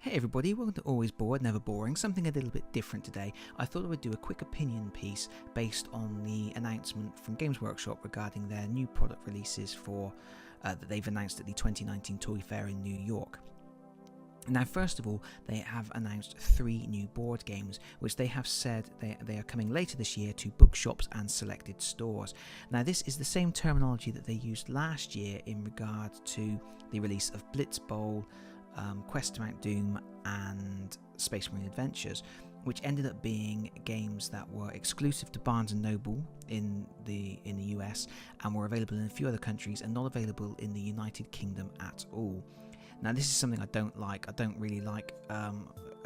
Hey everybody, welcome to Always Bored, Never Boring, something a little bit different today. I thought I would do a quick opinion piece based on the announcement from Games Workshop regarding their new product releases that they've announced at the 2019 Toy Fair in New York. Now, first of all, they have announced 3 new board games, which they have said they are coming later this year to bookshops and selected stores. Now, this is the same terminology that they used last year in regard to the release of Blitz Bowl, Quest to Mount Doom and Space Marine Adventures, which ended up being games that were exclusive to Barnes & Noble in the US and were available in a few other countries and not available in the United Kingdom at all. Now, this is something I don't like. I don't really like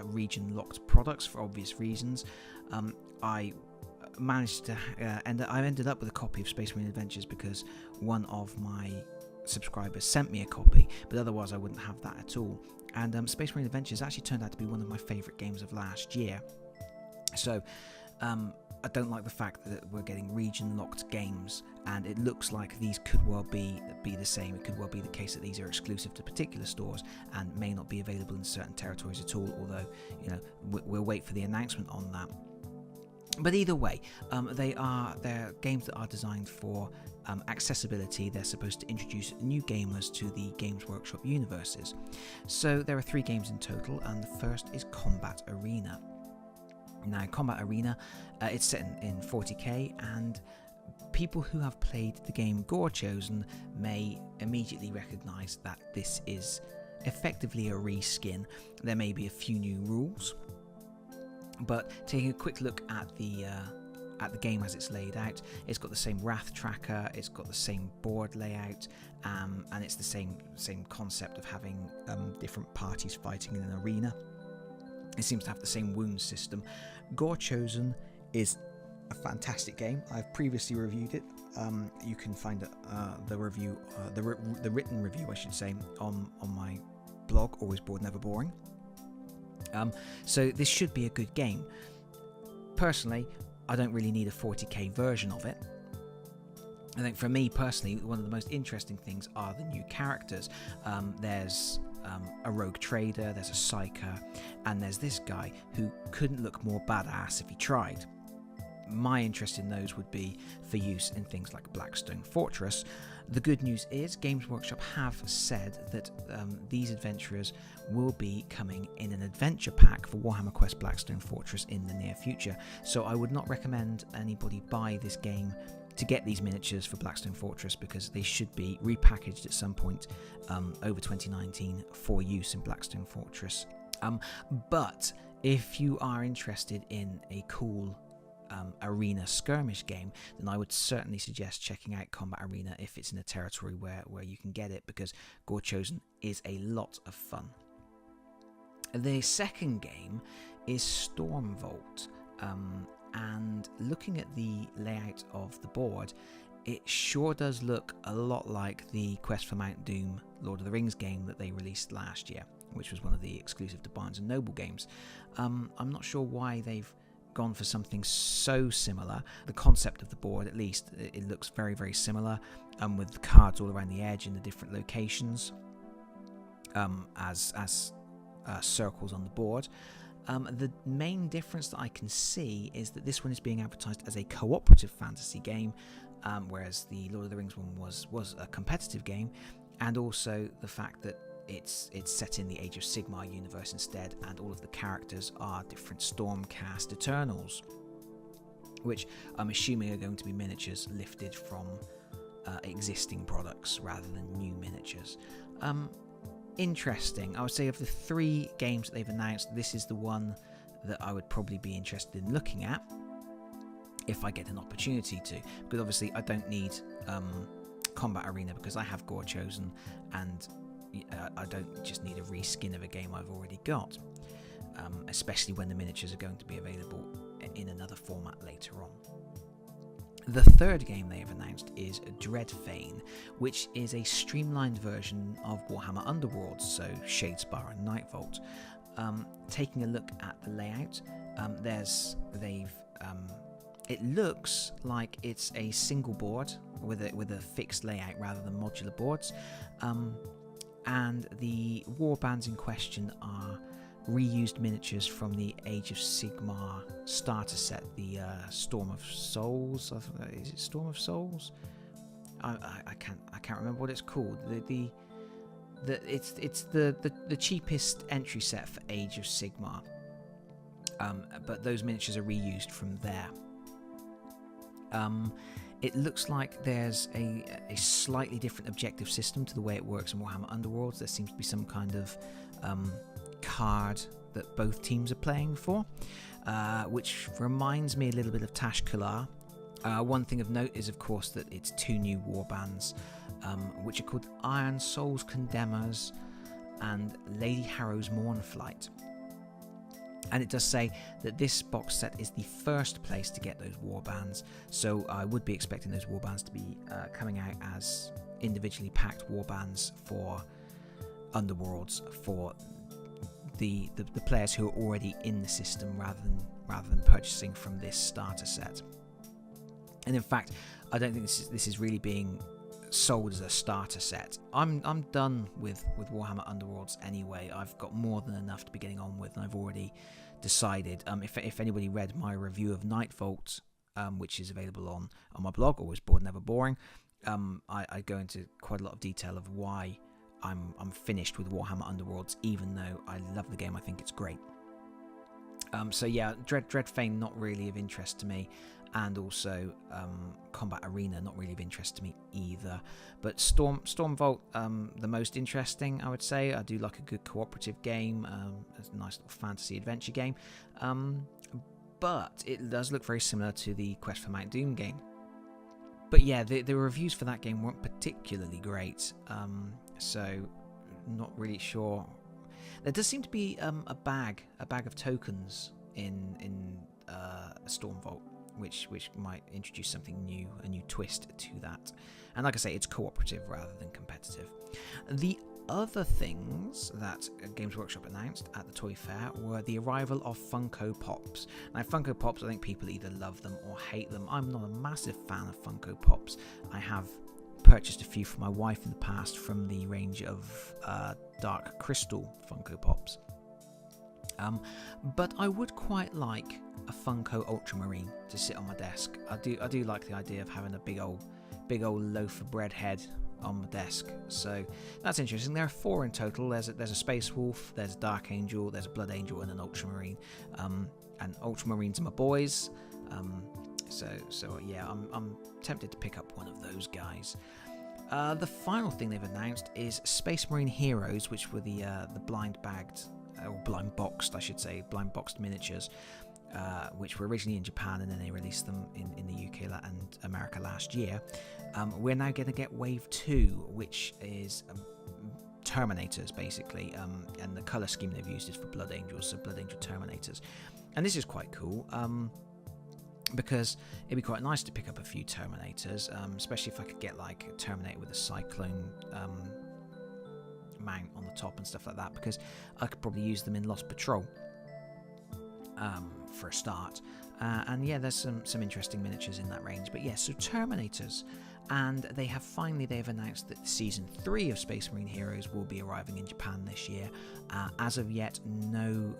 region-locked products for obvious reasons. I managed to I ended up with a copy of Space Marine Adventures because one of my subscribers sent me a copy, but otherwise I wouldn't have that at all. And Space Marine Adventures actually turned out to be one of my favourite games of last year. So I don't like the fact that we're getting region-locked games, and it looks like these could well be the same. It could well be the case that these are exclusive to particular stores and may not be available in certain territories at all, although, you know, we'll wait for the announcement on that. But either way, they're games that are designed for accessibility. They're supposed to introduce new gamers to the Games Workshop universes. So there are 3 games in total, and the first is Combat Arena. Now, Combat Arena, it's set in 40k, and people who have played the game Gore Chosen may immediately recognise that this is effectively a reskin. There may be a few new rules, but taking a quick look at the game as it's laid out, it's got the same Wrath tracker, it's got the same board layout, and it's the same concept of having different parties fighting in an arena. It seems to have the same wound system. Gore Chosen is a fantastic game. I've previously reviewed it. You can find the review, the written review, I should say, on my blog, Always Bored, Never Boring. So this should be a good game. Personally, I don't really need a 40k version of it. I think for me personally, one of the most interesting things are the new characters. There's a rogue trader, there's a psyker, and there's this guy who couldn't look more badass if he tried. My interest in those would be for use in things like Blackstone Fortress. The good news is Games Workshop have said that these adventurers will be coming in an adventure pack for Warhammer Quest Blackstone Fortress in the near future. So I would not recommend anybody buy this game to get these miniatures for Blackstone Fortress, because they should be repackaged at some point over 2019 for use in Blackstone Fortress. But if you are interested in a cool arena skirmish game, then I would certainly suggest checking out Combat Arena if it's in a territory where you can get it, because Gore Chosen is a lot of fun. The second game is Stormvault, and looking at the layout of the board, it sure does look a lot like the Quest for Mount Doom Lord of the Rings game that they released last year, which was one of the exclusive to Barnes & Noble games. I'm not sure why they've gone for something so similar. The concept of the board, at least, it looks very, very similar, with the cards all around the edge in the different locations as circles on the board. The main difference that I can see is that this one is being advertised as a cooperative fantasy game, whereas the Lord of the Rings one was a competitive game, and also the fact that it's set in the Age of Sigmar universe instead, and all of the characters are different Stormcast Eternals, which I'm assuming are going to be miniatures lifted from existing products rather than new miniatures. Interesting. I would say of the 3 games that they've announced, this is the one that I would probably be interested in looking at if I get an opportunity to, because obviously I don't need Combat Arena because I have Gore Chosen, and I don't just need a reskin of a game I've already got, especially when the miniatures are going to be available in another format later on. The third game they have announced is Dreadfane, which is a streamlined version of Warhammer Underworlds, so Shadespire and Nightvault. Taking a look at the layout, it looks like it's a single board with a fixed layout rather than modular boards, and the warbands in question are reused miniatures from the Age of Sigmar starter set, the Storm of Souls. Is it Storm of Souls? I can't remember what it's called. It's the cheapest entry set for Age of Sigmar. But those miniatures are reused from there. It looks like there's a slightly different objective system to the way it works in Warhammer Underworlds. There seems to be some kind of card that both teams are playing for, which reminds me a little bit of Tash Kular. One thing of note is, of course, that it's 2 new warbands, which are called Iron Souls Condemners and Lady Harrow's Mournflight. And it does say that this box set is the first place to get those warbands, so I would be expecting those warbands to be coming out as individually packed warbands for Underworlds for the players who are already in the system, rather than purchasing from this starter set. And in fact, I don't think this is really being sold as a starter set. I'm done with Warhammer Underworlds anyway. I've got more than enough to be getting on with, and I've already decided. If anybody read my review of Nightvault, which is available on my blog, Always Bored Never Boring, I go into quite a lot of detail of why I'm finished with Warhammer Underworlds, even though I love the game. I think it's great. So yeah, Dreadfane not really of interest to me, and also Combat Arena not really of interest to me either. But Stormvault, the most interesting, I would say. I do like a good cooperative game, it's a nice little fantasy adventure game, but it does look very similar to the Quest for Mount Doom game. But yeah, the reviews for that game weren't particularly great, so not really sure. There does seem to be a bag of tokens in Stormvault, which might introduce something new, a new twist to that. And like I say, it's cooperative rather than competitive. The other things that Games Workshop announced at the Toy Fair were the arrival of Funko Pops. Now, Funko Pops, I think people either love them or hate them. I'm not a massive fan of Funko Pops. I have purchased a few for my wife in the past from the range of Dark Crystal Funko Pops. But I would quite like a Funko Ultramarine to sit on my desk. I do like the idea of having a big old loaf of bread head on my desk. So that's interesting. There are 4 in total. There's a Space Wolf, there's a Dark Angel, there's a Blood Angel, and an Ultramarine. And Ultramarines are my boys. So yeah, I'm tempted to pick up one of those guys. The final thing they've announced is Space Marine Heroes, which were the blind boxed miniatures, which were originally in Japan, and then they released them in the UK and America last year. We're now going to get Wave 2, which is Terminators, basically, and the colour scheme they've used is for Blood Angels, so Blood Angel Terminators. And this is quite cool, because it'd be quite nice to pick up a few Terminators, especially if I could get like a Terminator with a Cyclone mount on the top and stuff like that, because I could probably use them in Lost Patrol for a start. And yeah, there's some interesting miniatures in that range. But yeah, so Terminators, and they've announced that season 3 of Space Marine Heroes will be arriving in Japan this year. As of yet, no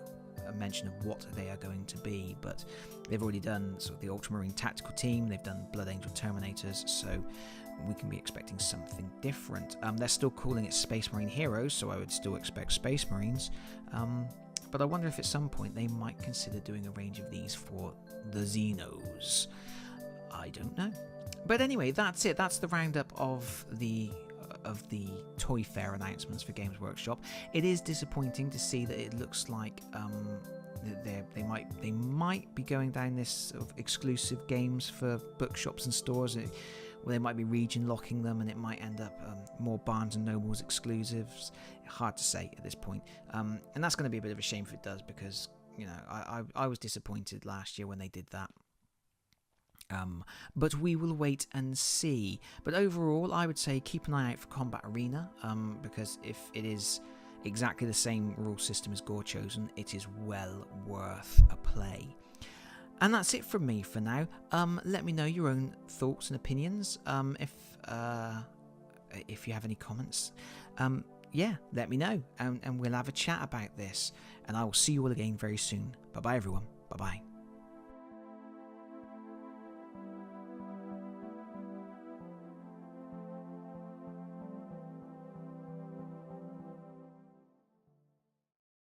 mention of what they are going to be, but they've already done sort of the Ultramarine Tactical Team, they've done Blood Angel Terminators, so we can be expecting something different. They're still calling it Space Marine Heroes, so I would still expect Space Marines, but I wonder if at some point they might consider doing a range of these for the Xenos. I don't know. But anyway, that's it. That's the roundup of the Toy Fair announcements for Games Workshop. It is disappointing to see that it looks like they might be going down this sort of exclusive games for bookshops and stores, where they might be region locking them, and it might end up more Barnes and Nobles exclusives. Hard to say at this point, and that's going to be a bit of a shame if it does, because I was disappointed last year when they did that. But we will wait and see. But overall, I would say keep an eye out for Combat Arena, because if it is exactly the same rule system as Gore Chosen, it is well worth a play. And that's it from me for now. Let me know your own thoughts and opinions. If you have any comments, yeah, let me know, and we'll have a chat about this. And I will see you all again very soon. Bye bye, everyone. Bye bye.